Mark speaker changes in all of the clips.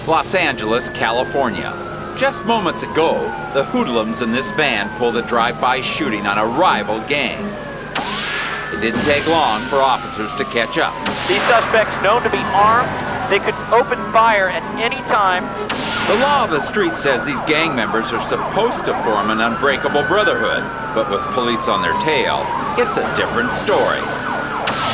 Speaker 1: Los Angeles, California. Just moments ago, the hoodlums in this van pulled a drive-by shooting on a rival gang. It didn't take long for officers to catch up.
Speaker 2: These suspects known to be armed, they could open fire at any time.
Speaker 1: The law of the street says these gang members are supposed to form an unbreakable brotherhood, but with police on their tail, it's a different story.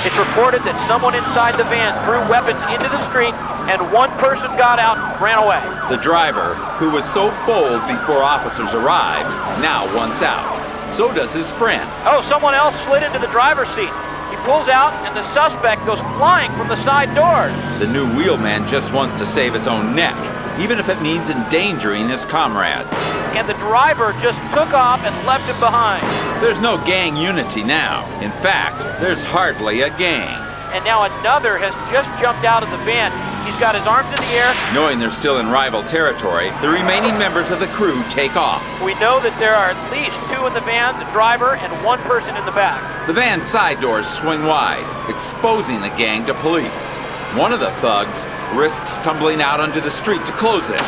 Speaker 2: It's reported that someone inside the van threw weapons into the street and one person got out and ran away.
Speaker 1: The driver, who was so bold before officers arrived, now wants out. So does his friend.
Speaker 2: Oh, someone else slid into the driver's seat. He pulls out and the suspect goes flying from the side doors.
Speaker 1: The new wheelman just wants to save his own neck, even if it means endangering his comrades.
Speaker 2: And the driver just took off and left him behind.
Speaker 1: There's no gang unity now. In fact, there's hardly a gang.
Speaker 2: And now another has just jumped out of the van. He's got his arms in the air.
Speaker 1: Knowing they're still in rival territory, the remaining members of the crew take off.
Speaker 2: We know that there are at least two in the van, the driver and one person in the back.
Speaker 1: The van's side doors swing wide, exposing the gang to police. One of the thugs risks tumbling out onto the street to close it.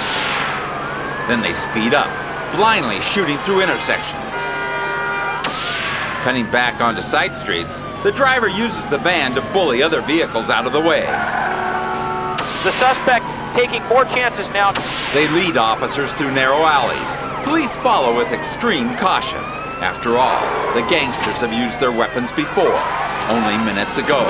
Speaker 1: Then they speed up, blindly shooting through intersections. Cutting back onto side streets, the driver uses the van to bully other vehicles out of the way.
Speaker 2: The suspect taking more chances now.
Speaker 1: They lead officers through narrow alleys. Police follow with extreme caution. After all, the gangsters have used their weapons before, only minutes ago.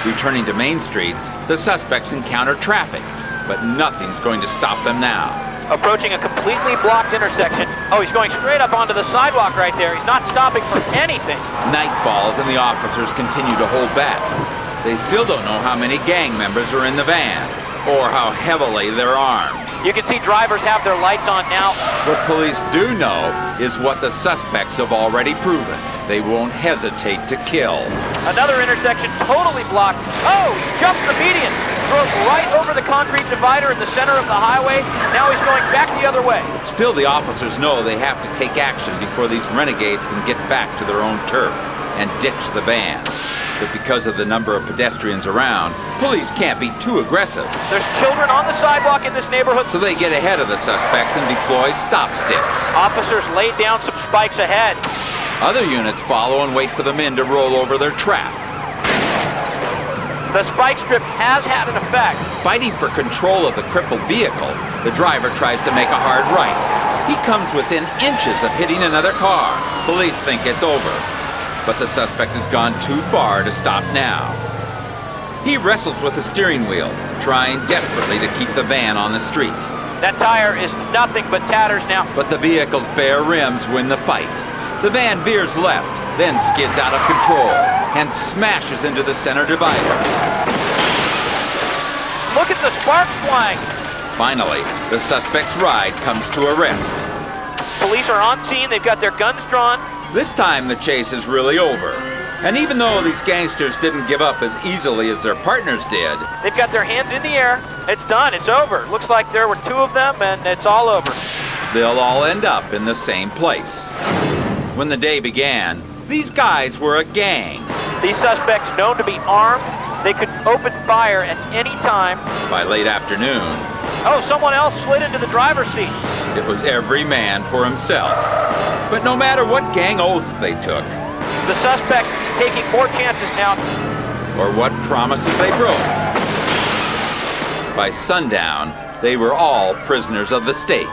Speaker 1: Returning to main streets, the suspects encounter traffic, but nothing's going to stop them now.
Speaker 2: Approaching a completely blocked intersection. Oh, he's going straight up onto the sidewalk right there. He's not stopping for anything.
Speaker 1: Night falls and the officers continue to hold back. They still don't know how many gang members are in the van, or how heavily they're armed.
Speaker 2: You can see drivers have their lights on now.
Speaker 1: What police do know is what the suspects have already proven. They won't hesitate to kill.
Speaker 2: Another intersection totally blocked. Oh, he jumps the median. Drove right over the concrete divider in the center of the highway. Now he's going back the other way.
Speaker 1: Still, the officers know they have to take action before these renegades can get back to their own turf and ditch the van. But because of the number of pedestrians around, police can't be too aggressive.
Speaker 2: There's children on the sidewalk in this neighborhood.
Speaker 1: So they get ahead of the suspects and deploy stop sticks.
Speaker 2: Officers laid down some spikes ahead.
Speaker 1: Other units follow and wait for the men to roll over their trap.
Speaker 2: The spike strip has had an effect.
Speaker 1: Fighting for control of the crippled vehicle, the driver tries to make a hard right. He comes within inches of hitting another car. Police think it's over, but the suspect has gone too far to stop now. He wrestles with the steering wheel, trying desperately to keep the van on the street.
Speaker 2: That tire is nothing but tatters now.
Speaker 1: But the vehicle's bare rims win the fight. The van veers left, then skids out of control and smashes into the center divider.
Speaker 2: Look at the sparks flying.
Speaker 1: Finally, the suspect's ride comes to a rest.
Speaker 2: Police are on scene. They've got their guns drawn.
Speaker 1: This time the chase is really over. And even though these gangsters didn't give up as easily as their partners did,
Speaker 2: they've got their hands in the air. It's done. It's over. Looks like there were two of them and it's all over.
Speaker 1: They'll all end up in the same place. When the day began, these guys were a gang.
Speaker 2: These suspects known to be armed, they could open fire at any time.
Speaker 1: By late afternoon,
Speaker 2: oh, someone else slid into the driver's seat.
Speaker 1: It was every man for himself. But no matter what gang oaths they took,
Speaker 2: the suspect taking more chances now,
Speaker 1: or what promises they broke, by sundown, they were all prisoners of the state.